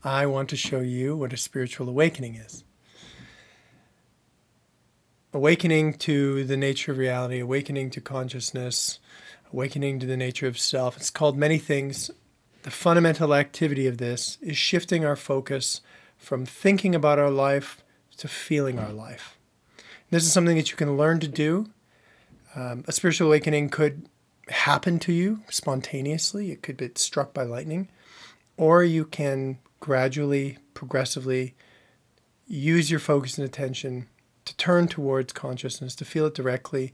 I want to show you what a spiritual awakening is. Awakening to the nature of reality, awakening to consciousness, awakening to the nature of self. It's called many things. The fundamental activity of this is shifting our focus from thinking about our life to feeling our life. This is something that you can learn to do. A spiritual awakening could happen to you spontaneously. It could be struck by lightning. Or you can gradually, progressively use your focus and attention to turn towards consciousness, to feel it directly,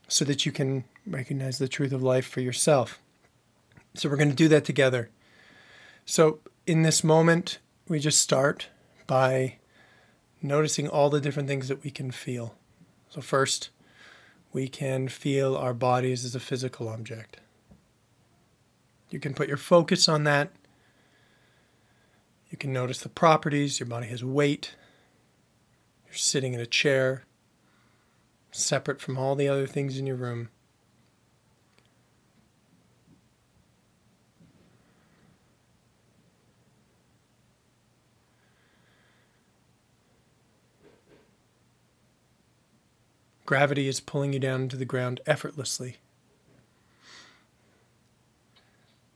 so that you can recognize the truth of life for yourself. So we're going to do that together. So in this moment, we just start by noticing all the different things that we can feel. So first, we can feel our bodies as a physical object. You can put your focus on that. You can notice the properties. Your body has weight. You're sitting in a chair, separate from all the other things in your room. Gravity is pulling you down into the ground effortlessly.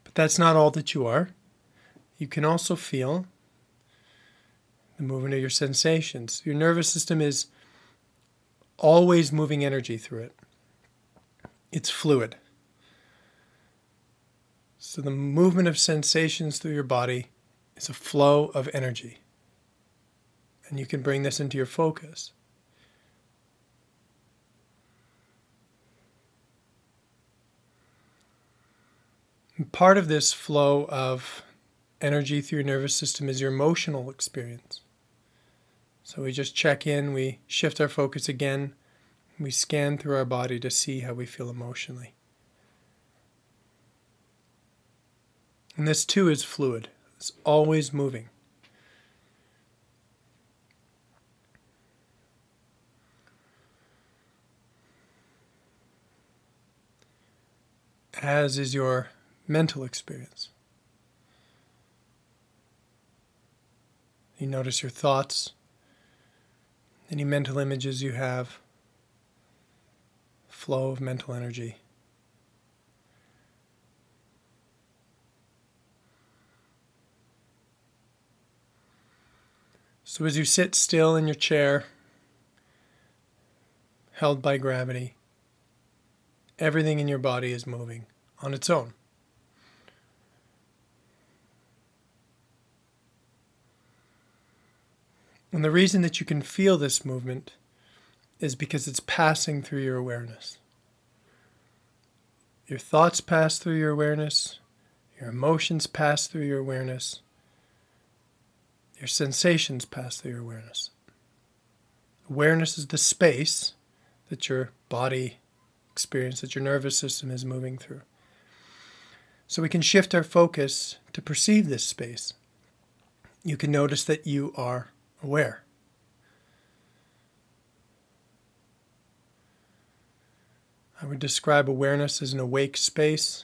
But that's not all that you are. You can also feel the movement of your sensations. Your nervous system is always moving energy through it. It's fluid. So the movement of sensations through your body is a flow of energy. And you can bring this into your focus. And part of this flow of energy through your nervous system is your emotional experience. So we just check in, we shift our focus again, we scan through our body to see how we feel emotionally. And this too is fluid. It's always moving. As is your mental experience. You notice your thoughts, any mental images you have, flow of mental energy. So as you sit still in your chair, held by gravity, everything in your body is moving on its own. And the reason that you can feel this movement is because it's passing through your awareness. Your thoughts pass through your awareness. Your emotions pass through your awareness. Your sensations pass through your awareness. Awareness is the space that your body experiences, that your nervous system is moving through. So we can shift our focus to perceive this space. You can notice that you are aware. I would describe awareness as an awake space.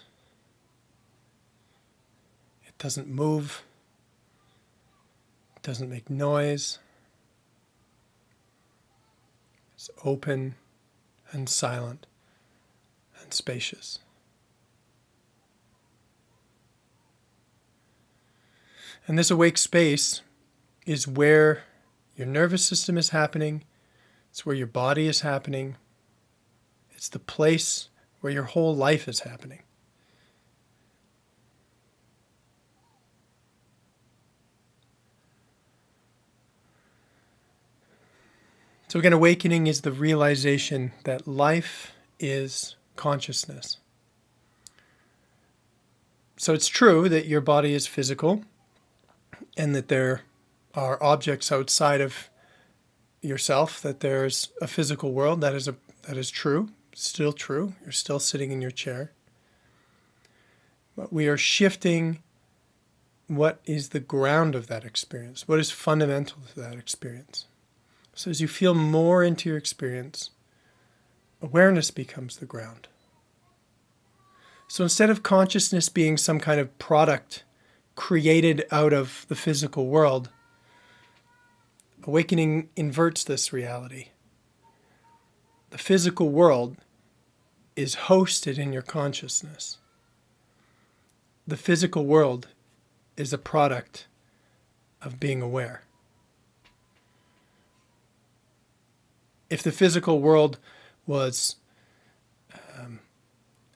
It doesn't move. It doesn't make noise. It's open and silent and spacious. And this awake space is where your nervous system is happening. It's where your body is happening. It's the place where your whole life is happening. So again, awakening is the realization that life is consciousness. So it's true that your body is physical and that there are objects outside of yourself, that there's a physical world. That is true, still true. You're still sitting in your chair. But we are shifting what is the ground of that experience, what is fundamental to that experience. So as you feel more into your experience, awareness becomes the ground. So instead of consciousness being some kind of product created out of the physical world, awakening inverts this reality. The physical world is hosted in your consciousness. The physical world is a product of being aware. If the physical world was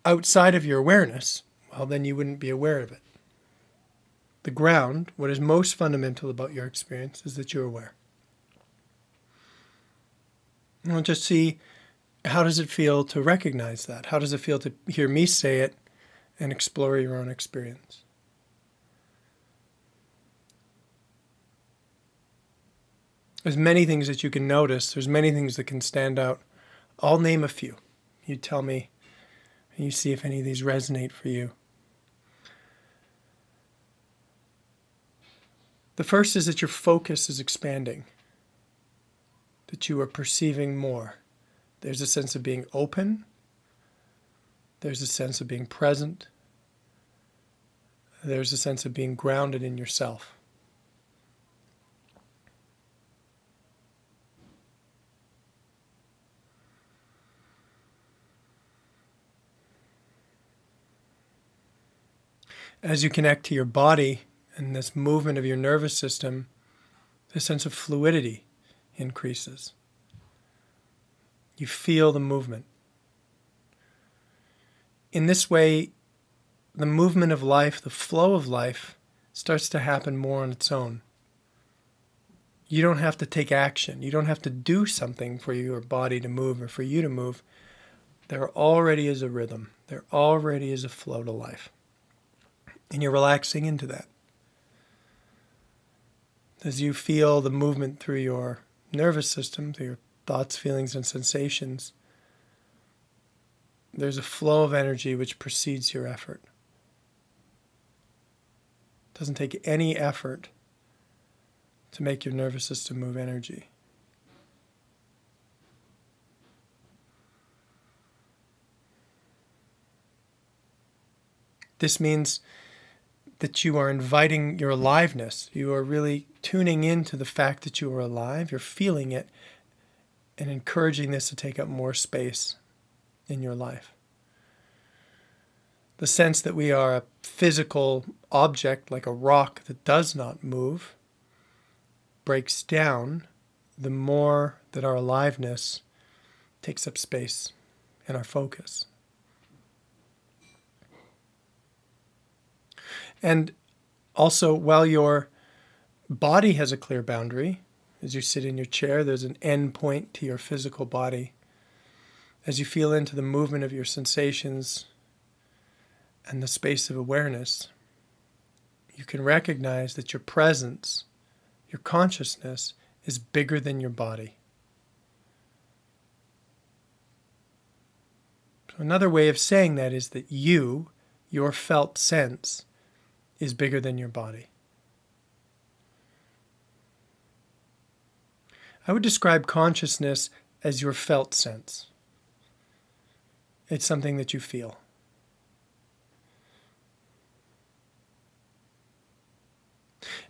outside of your awareness, well, then you wouldn't be aware of it. The ground, what is most fundamental about your experience, is that you're aware. And just see, how does it feel to recognize that? How does it feel to hear me say it and explore your own experience? There's many things that you can notice. There's many things that can stand out. I'll name a few. You tell me, and you see if any of these resonate for you. The first is that your focus is expanding, that you are perceiving more. There's a sense of being open. There's a sense of being present. There's a sense of being grounded in yourself. As you connect to your body and this movement of your nervous system, the sense of fluidity increases. You feel the movement. In this way, the movement of life, the flow of life, starts to happen more on its own. You don't have to take action. You don't have to do something for your body to move or for you to move. There already is a rhythm. There already is a flow to life. And you're relaxing into that. As you feel the movement through your nervous system, through your thoughts, feelings, and sensations, there's a flow of energy which precedes your effort. It doesn't take any effort to make your nervous system move energy. This means that you are inviting your aliveness. You are really tuning into the fact that you are alive. You're feeling it and encouraging this to take up more space in your life. The sense that we are a physical object, like a rock that does not move, breaks down the more that our aliveness takes up space in our focus. And also, while your body has a clear boundary, as you sit in your chair, there's an end point to your physical body. As you feel into the movement of your sensations and the space of awareness, you can recognize that your presence, your consciousness, is bigger than your body. So another way of saying that is that you, your felt sense, is bigger than your body. I would describe consciousness as your felt sense. It's something that you feel.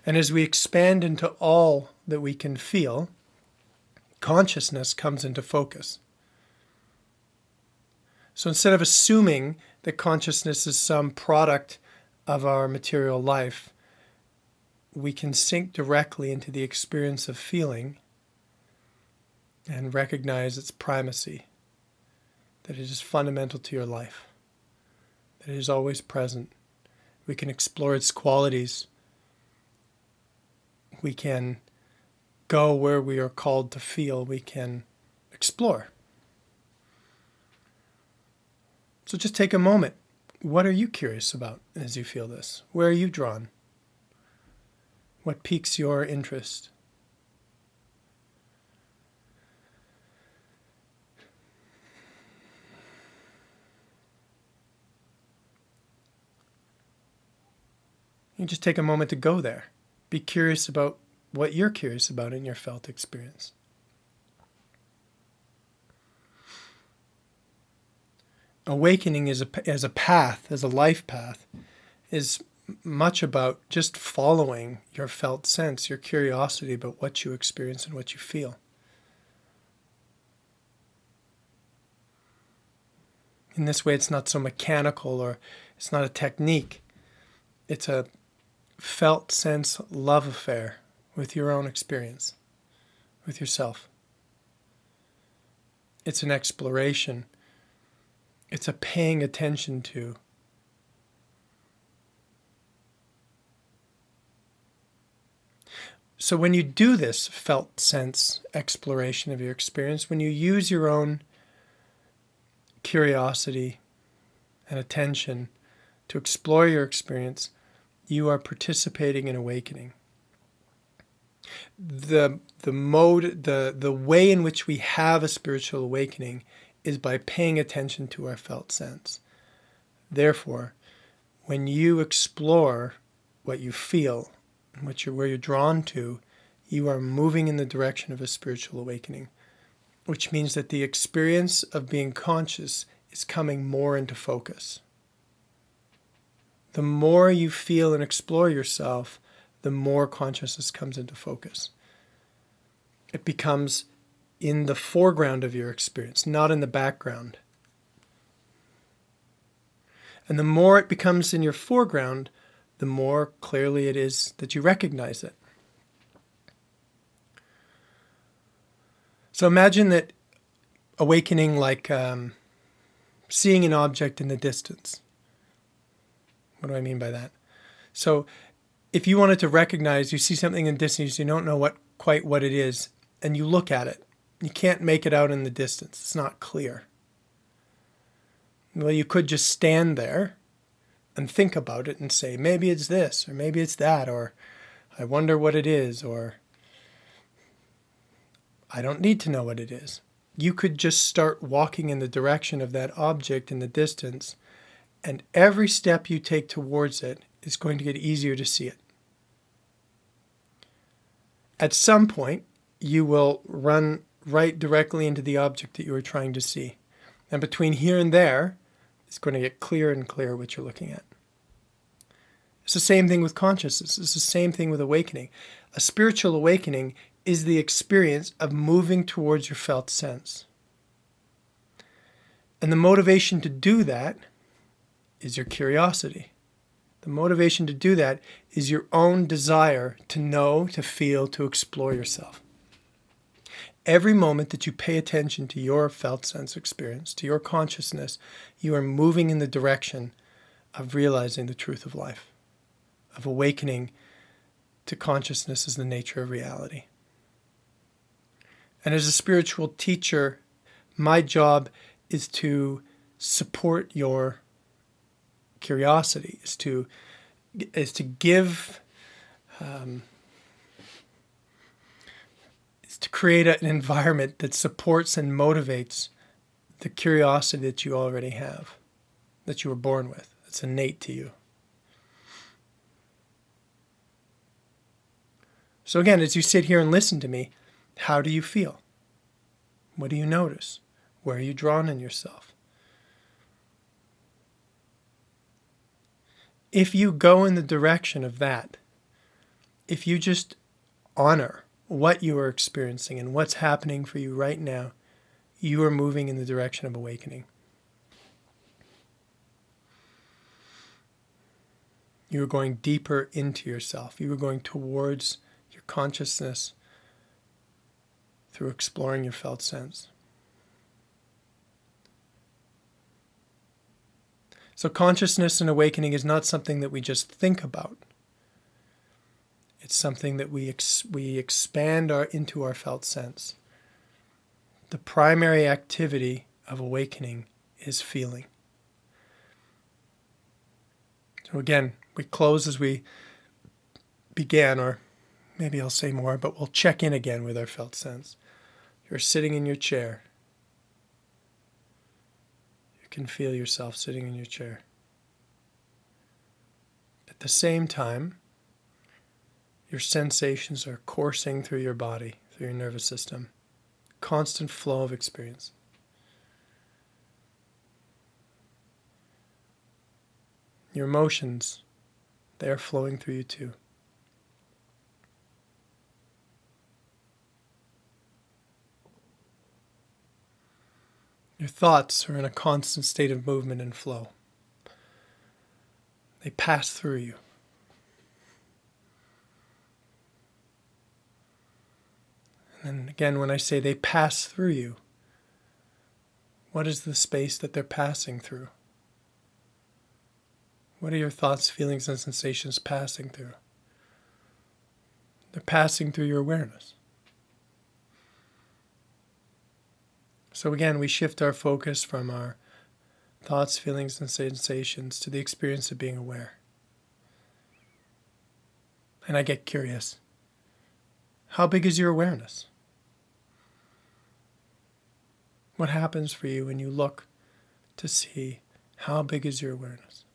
And as we expand into all that we can feel, consciousness comes into focus. So instead of assuming that consciousness is some product of our material life, we can sink directly into the experience of feeling and recognize its primacy, that it is fundamental to your life, that it is always present. We can explore its qualities. We can go where we are called to feel. We can explore. So just take a moment. What are you curious about as you feel this? Where are you drawn? What piques your interest? You just take a moment to go there. Be curious about what you're curious about in your felt experience. Awakening as a path, as a life path, is much about just following your felt sense, your curiosity about what you experience and what you feel. In this way, it's not so mechanical, or it's not a technique. It's a felt sense love affair with your own experience, with yourself. It's an exploration. It's a paying attention to. So when you do this felt sense exploration of your experience, when you use your own curiosity and attention to explore your experience, you are participating in awakening. The way in which we have a spiritual awakening is by paying attention to our felt sense. Therefore, when you explore what you feel, where you're drawn to, you are moving in the direction of a spiritual awakening, which means that the experience of being conscious is coming more into focus. The more you feel and explore yourself, the more consciousness comes into focus. It becomes in the foreground of your experience, not in the background. And the more it becomes in your foreground, the more clearly it is that you recognize it. So imagine that awakening like seeing an object in the distance. What do I mean by that? So if you wanted to recognize, you see something in the distance, you don't know quite what it is, and you look at it. You can't make it out in the distance. It's not clear. Well, you could just stand there and think about it and say, maybe it's this, or maybe it's that, or I wonder what it is, or I don't need to know what it is. You could just start walking in the direction of that object in the distance, and every step you take towards it is going to get easier to see it. At some point, you will run right directly into the object that you are trying to see. And between here and there, it's going to get clearer and clearer what you're looking at. It's the same thing with consciousness. It's the same thing with awakening. A spiritual awakening is the experience of moving towards your felt sense. And the motivation to do that is your curiosity. The motivation to do that is your own desire to know, to feel, to explore yourself. Every moment that you pay attention to your felt sense experience, to your consciousness, you are moving in the direction of realizing the truth of life, of awakening to consciousness as the nature of reality. And as a spiritual teacher, my job is to support your curiosity, is to give, is to create an environment that supports and motivates the curiosity that you already have, that you were born with. It's innate to you. So again, as you sit here and listen to me, how do you feel? What do you notice? Where are you drawn in yourself? If you go in the direction of that, if you just honor what you are experiencing and what's happening for you right now, you are moving in the direction of awakening. You are going deeper into yourself. You are going towards your consciousness through exploring your felt sense. So consciousness and awakening is not something that we just think about. It's something that we expand into our felt sense. The primary activity of awakening is feeling. So again, we close as we began, or maybe I'll say more, but we'll check in again with our felt sense. You're sitting in your chair. You can feel yourself sitting in your chair. At the same time, your sensations are coursing through your body, through your nervous system. Constant flow of experience. Your emotions They're flowing through you too. Your thoughts are in a constant state of movement and flow. They pass through you. And then again, when I say they pass through you, what is the space that they're passing through? What are your thoughts, feelings, and sensations passing through? They're passing through your awareness. So again, we shift our focus from our thoughts, feelings, and sensations to the experience of being aware. And I get curious. How big is your awareness? What happens for you when you look to see how big is your awareness?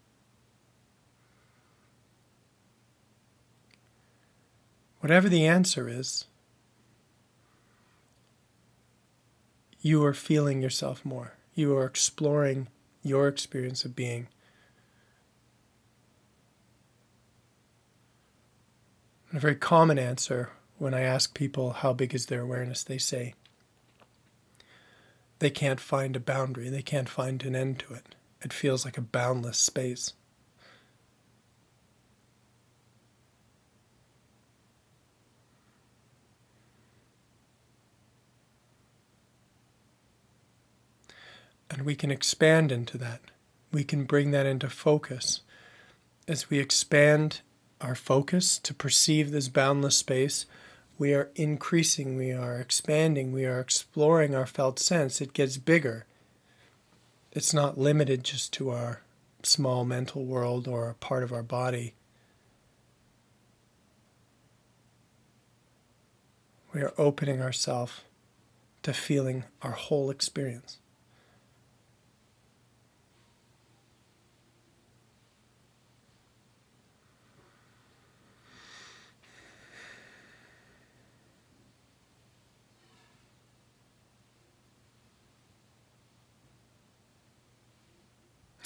Whatever the answer is, you are feeling yourself more. You are exploring your experience of being. And a very common answer when I ask people how big is their awareness, they say they can't find a boundary. They can't find an end to it. It feels like a boundless space. And we can expand into that. We can bring that into focus. As we expand our focus to perceive this boundless space, we are increasing, we are expanding, we are exploring our felt sense. It gets bigger. It's not limited just to our small mental world or a part of our body. We are opening ourselves to feeling our whole experience.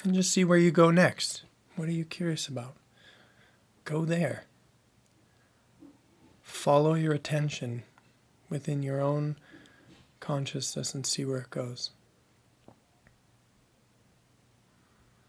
And just see where you go next. What are you curious about? Go there. Follow your attention within your own consciousness and see where it goes.